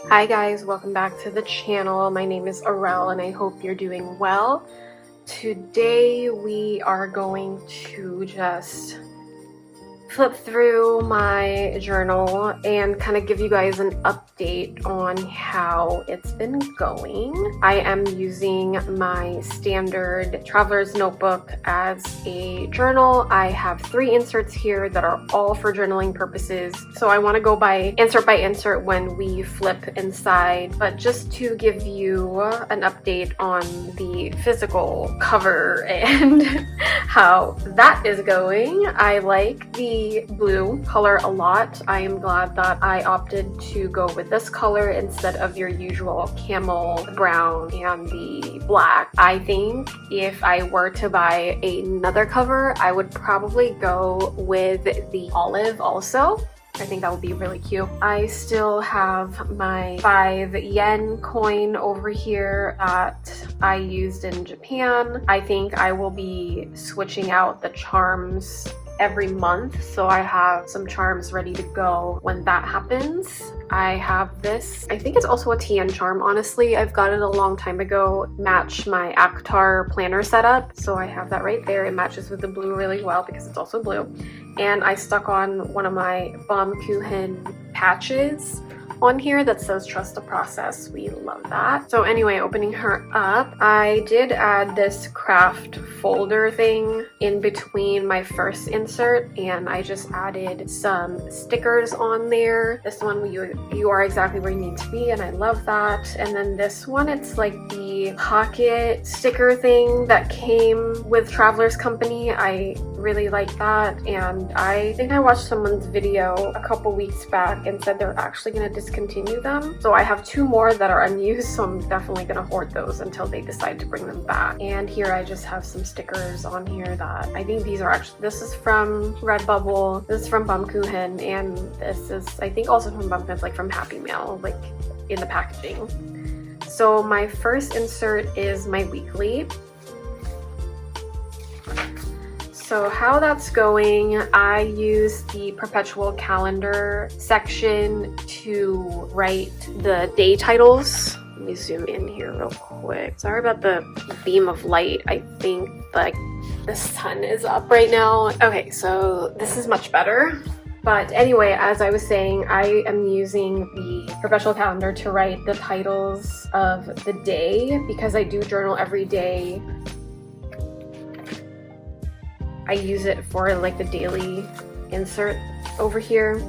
Hi guys, welcome back to the channel. My name is Arel and I hope you're doing well. Today we are going to just flip through my journal and kind of give you guys an update on how it's been going. I am using my standard traveler's notebook as a journal. I have 3 inserts here that are all for journaling purposes. So I want to go by insert when we flip inside, but just to give you an update on the physical cover and how that is going. I like the blue color a lot. I am glad that I opted to go with this color instead of your usual camel brown and the black. I think if I were to buy another cover, I would probably go with the olive also. I think that would be really cute. I still have my 5 yen coin over here that I used in Japan. I think I will be switching out the charms every month, so I have some charms ready to go when that happens. I have this, I think it's also a TN charm, honestly. I've got it a long time ago, match my Aktar planner setup, so I have that right there. It matches with the blue really well because it's also blue. And I stuck on one of my Baumkuchen patches on here that says trust the process. We love that. So anyway, opening her up, I did add this craft folder thing in between my first insert, and I just added some stickers on there. This one, you are exactly where you need to be, and I love that. And then this one, it's like the pocket sticker thing that came with Traveler's Company. I really like that, and I think I watched someone's video a couple weeks back and said they're actually going to discontinue them. So I have 2 more that are unused, so I'm definitely going to hoard those until they decide to bring them back. And here I just have some stickers on here that I think these are actually, this is from Redbubble, this is from Baumkuchen, and this is I think also from Baumkuchen. It's like from Happy Mail, like in the packaging. So my first insert is my weekly. So how that's going, I use the perpetual calendar section to write the day titles. Let me zoom in here real quick. Sorry about the beam of light. I think like the sun is up right now. Okay, so this is much better. But anyway, as I was saying, I am using the perpetual calendar to write the titles of the day because I do journal every day. I use it for like the daily insert over here.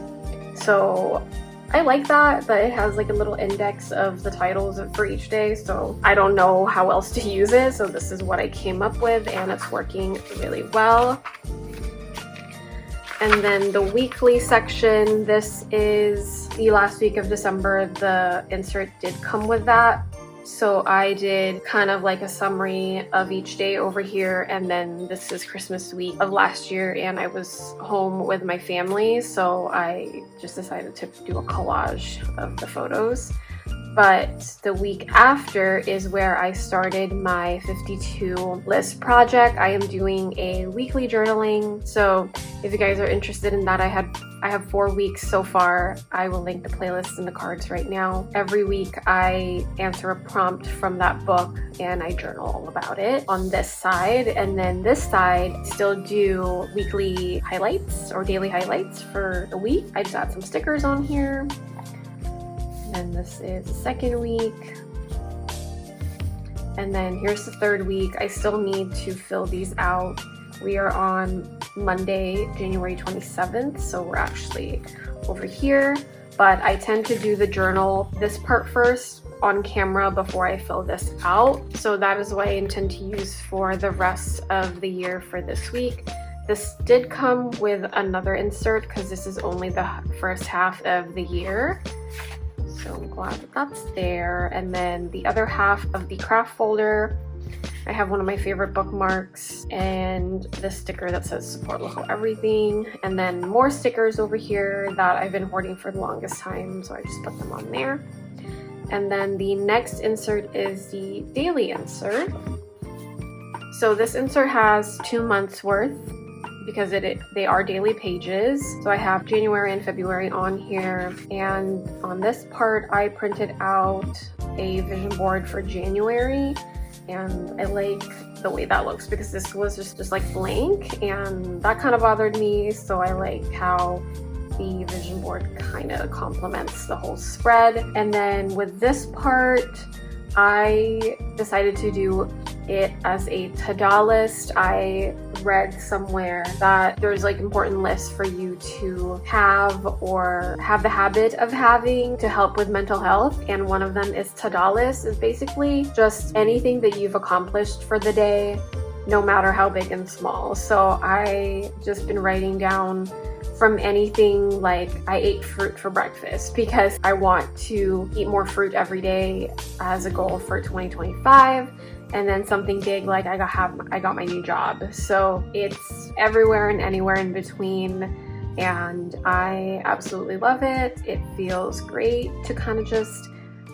So I like that it has like a little index of the titles for each day. So I don't know how else to use it. So this is what I came up with, and it's working really well. And then the weekly section, this is the last week of December. The insert did come with that. So I did kind of like a summary of each day over here, and then this is Christmas week of last year, and I was home with my family, so I just decided to do a collage of the photos. But the week after is where I started my 52 list project. I am doing a weekly journaling, so if you guys are interested in that, I have 4 weeks so far. I will link the playlist in the cards right now. Every week I answer a prompt from that book and I journal all about it on this side. And then this side, still do weekly highlights or daily highlights for the week. I just add some stickers on here. And this is the second week. And then here's the third week. I still need to fill these out. We are on Monday, January 27th, so we're actually over here. But I tend to do the journal, this part first, on camera before I fill this out. So that is what I intend to use for the rest of the year for this week. This did come with another insert because this is only the first half of the year. So I'm glad that that's there. And then the other half of the craft folder, I have one of my favorite bookmarks and the sticker that says support local everything, and then more stickers over here that I've been hoarding for the longest time, so I just put them on there. And then the next insert is the daily insert. So this insert has 2 months worth because they are daily pages. So I have January and February on here, and on this part I printed out a vision board for January, and I like the way that looks because this was just like blank, and that kind of bothered me. So I like how the vision board kind of complements the whole spread. And then with this part, I decided to do it as a to-do list. I read somewhere that there's like important lists for you to have or have the habit of having to help with mental health, and one of them is to-do list. Is basically just anything that you've accomplished for the day, no matter how big and small. So I just been writing down from anything like I ate fruit for breakfast because I want to eat more fruit every day as a goal for 2025. And then something big like I got my new job. So it's everywhere and anywhere in between, and I absolutely love it. It feels great to kind of just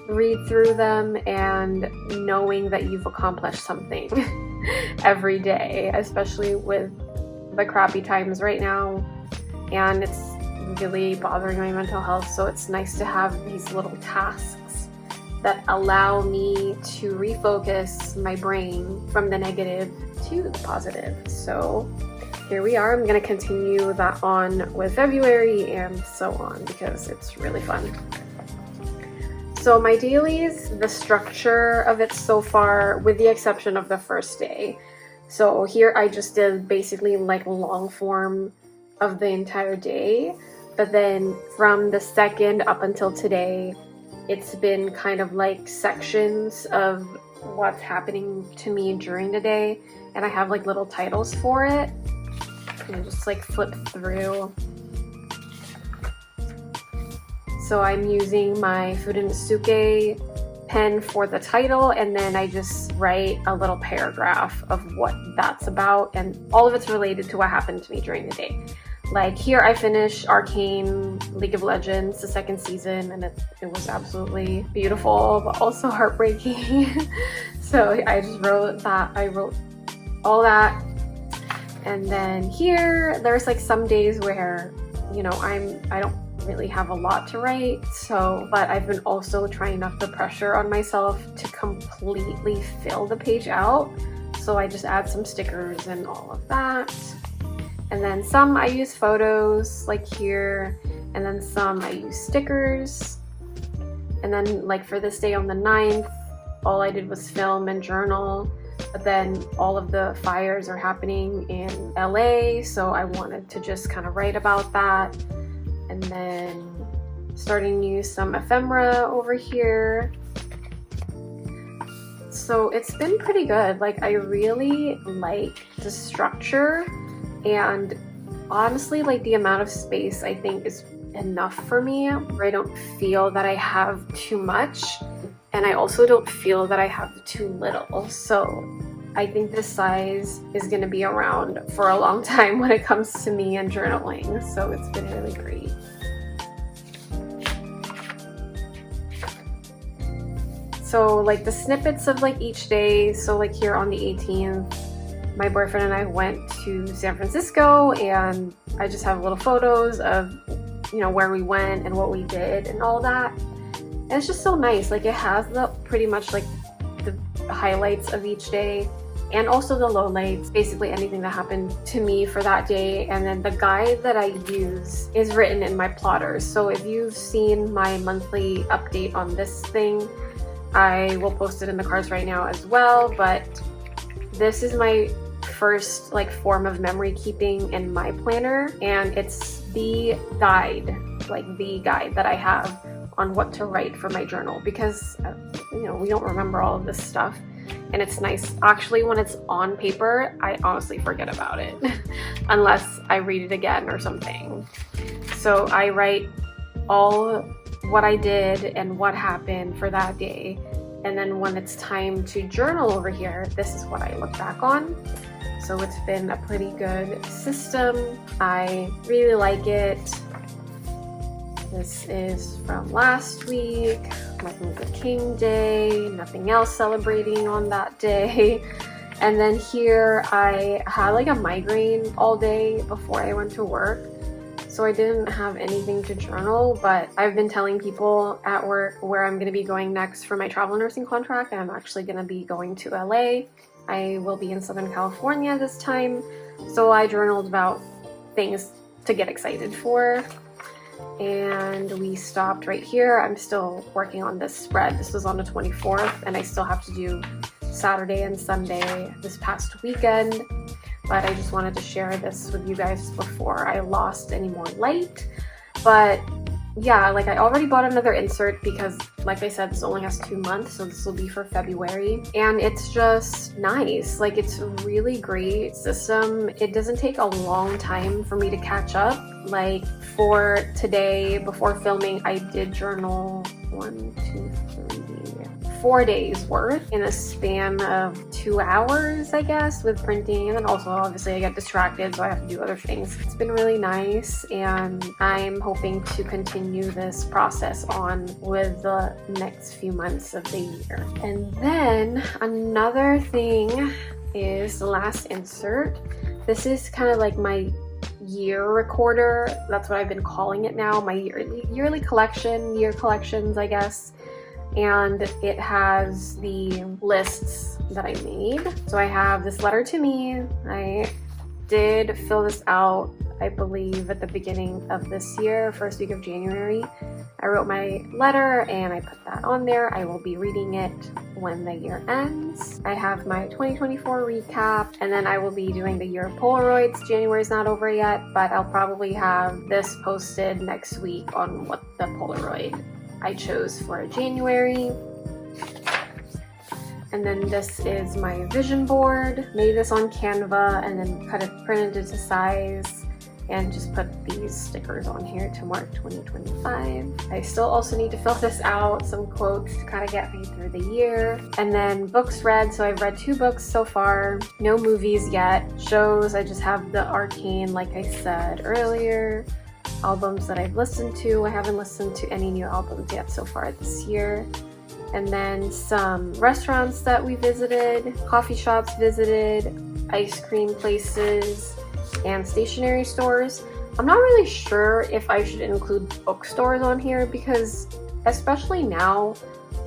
read through them and knowing that you've accomplished something every day, especially with the crappy times right now. And it's really bothering my mental health, so it's nice to have these little tasks that allow me to refocus my brain from the negative to the positive. So here we are. I'm going to continue that on with February and so on because it's really fun. So my dailies, the structure of it so far, with the exception of the first day. So here I just did basically like long form of the entire day, but then from the second up until today, it's been kind of like sections of what's happening to me during the day, and I have like little titles for it, and just like flip through. So I'm using my Fudenosuke pen for the title, and then I just write a little paragraph of what that's about, and all of it's related to what happened to me during the day. Like here I finished Arcane League of Legends, the second season, and it was absolutely beautiful, but also heartbreaking. So I just wrote that. I wrote all that. And then here, there's like some days where, you know, I don't really have a lot to write, but I've been also trying not to pressure on myself to completely fill the page out. So I just add some stickers and all of that. And then some I use photos like here, and then some I use stickers. And then like for this day on the 9th, all I did was film and journal, but then all of the fires are happening in LA, so I wanted to just kind of write about that. And then starting to use some ephemera over here. So it's been pretty good. Like I really like the structure, and honestly like the amount of space I think is enough for me, where I don't feel that I have too much, and I also don't feel that I have too little. So I think this size is going to be around for a long time when it comes to me and journaling. So it's been really great. So like the snippets of like each day. So like here on the 18th, my boyfriend and I went to San Francisco, and I just have little photos of, you know, where we went and what we did and all that. And it's just so nice. Like it has the pretty much like the highlights of each day and also the lowlights, basically anything that happened to me for that day. And then the guide that I use is written in my plotter. So if you've seen my monthly update on this thing, I will post it in the cards right now as well. But this is my first like form of memory keeping in my planner, and it's the guide that I have on what to write for my journal, because you know, we don't remember all of this stuff, and it's nice actually when it's on paper. I honestly forget about it unless I read it again or something. So I write all what I did and what happened for that day, and then when it's time to journal over here, this is what I look back on. So it's been a pretty good system. I really like it. This is from last week, Martin Luther King Day, nothing else celebrating on that day. And then here I had like a migraine all day before I went to work, so I didn't have anything to journal, but I've been telling people at work where I'm going to be going next for my travel nursing contract. I'm actually going to be going to LA. I will be in Southern California this time, so I journaled about things to get excited for. And we stopped right here. I'm still working on this spread. This was on the 24th, and I still have to do Saturday and Sunday this past weekend, but I just wanted to share this with you guys before I lost any more light. But yeah, like I already bought another insert because, like I said, this only has 2 months, so this will be for February, and it's just nice. Like, it's a really great system. It doesn't take a long time for me to catch up. Like for today, before filming, I did journal 4 days worth in a span of 2 hours, I guess, with printing. And then also obviously I get distracted, so I have to do other things. It's been really nice, and I'm hoping to continue this process on with the next few months of the year. And then another thing is the last insert. This is kind of like my year recorder. That's what I've been calling it now, my yearly collection, year collections, I guess. And it has the lists that I made. So I have this letter to me. I did fill this out, I believe, at the beginning of this year, first week of January. I wrote my letter and I put that on there. I will be reading it when the year ends. I have my 2024 recap, and then I will be doing the year Polaroids. January's not over yet, but I'll probably have this posted next week on what the Polaroid I chose for January. And then this is my vision board. Made this on Canva and then cut it, printed it to size, and just put these stickers on here to mark 2025. I still also need to fill this out, some quotes to kind of get me through the year. And then books read, so I've read 2 books so far. No movies yet. Shows, I just have the Arcane, like I said earlier. Albums that I've listened to. I haven't listened to any new albums yet so far this year. And then some restaurants that we visited, coffee shops visited, ice cream places, and stationery stores. I'm not really sure if I should include bookstores on here because, especially now,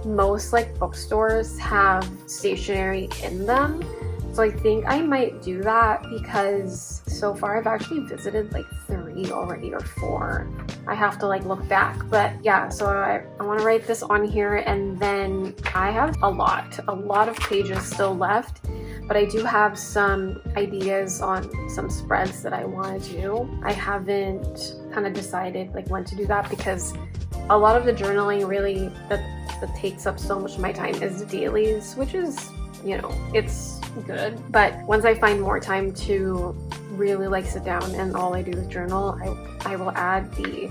most like bookstores have stationery in them. So I think I might do that because so far I've actually visited like 3 already or 4. I have to like look back, but yeah, so I want to write this on here, and then I have a lot of pages still left, but I do have some ideas on some spreads that I want to do. I haven't kind of decided like when to do that because a lot of the journaling really that takes up so much of my time is the dailies, which is, you know, it's good. But once I find more time to really like sit down and all I do is journal, I will add the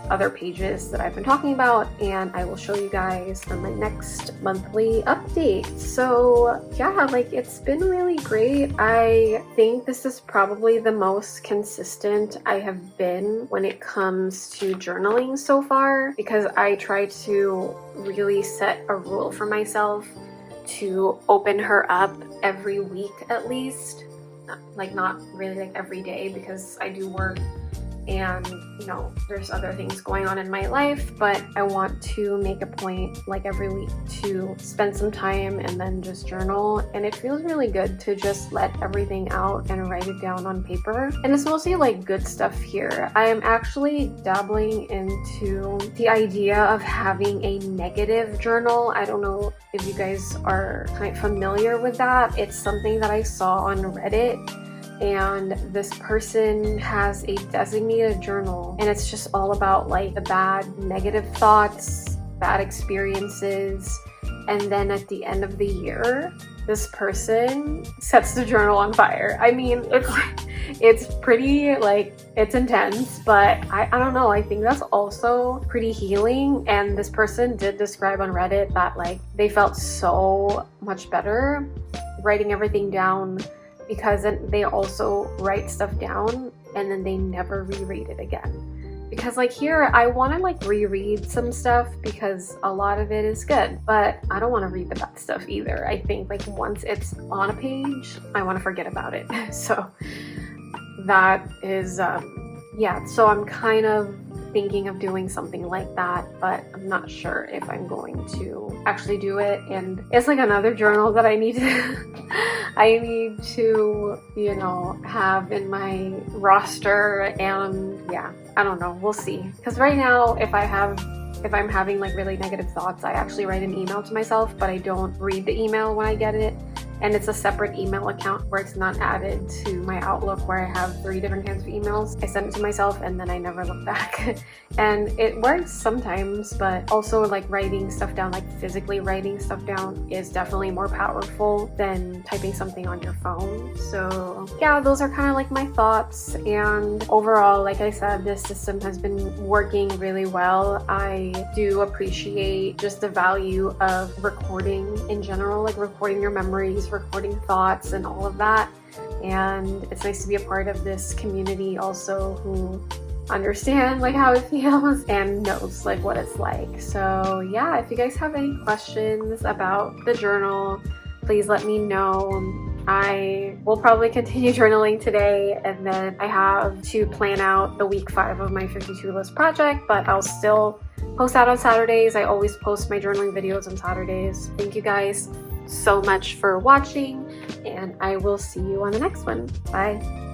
other pages that I've been talking about, and I will show you guys on my next monthly update. So yeah, like it's been really great. I think this is probably the most consistent I have been when it comes to journaling so far, because I try to really set a rule for myself to open her up every week at least. Like not really like every day because I do work and, you know, there's other things going on in my life, but I want to make a point like every week to spend some time and then just journal. And it feels really good to just let everything out and write it down on paper. And it's mostly like good stuff here. I am actually dabbling into the idea of having a negative journal. I don't know if you guys are kind of familiar with that. It's something that I saw on Reddit, and this person has a designated journal, and it's just all about like the bad negative thoughts, bad experiences, and then at the end of the year this person sets the journal on fire. I mean, it's pretty like, it's intense, but I don't know, I think that's also pretty healing. And this person did describe on Reddit that like they felt so much better writing everything down, because then they also write stuff down and then they never reread it again. because like here I want to like reread some stuff because a lot of it is good, but I don't want to read the bad stuff either. I think like once it's on a page, I want to forget about it. So that is yeah, so I'm kind of thinking of doing something like that, but I'm not sure if I'm going to actually do it. And it's like another journal that I need to I need to, you know, have in my roster. And yeah, I don't know, we'll see. Because right now if I'm having like really negative thoughts, I actually write an email to myself, but I don't read the email when I get it. And it's a separate email account where it's not added to my Outlook where I have 3 different kinds of emails. I send it to myself and then I never look back. And it works sometimes, but also like writing stuff down, like physically writing stuff down is definitely more powerful than typing something on your phone. So yeah, those are kind of like my thoughts. And overall, like I said, this system has been working really well. I do appreciate just the value of recording in general, like recording your memories, recording thoughts and all of that. And it's nice to be a part of this community also who understand like how it feels and knows like what it's like. So yeah, if you guys have any questions about the journal, please let me know. I will probably continue journaling today, and then I have to plan out the week 5 of my 52 list project, but I'll still post out on Saturdays. I always post my journaling videos on Saturdays. Thank you guys so much for watching, and I will see you on the next one. Bye.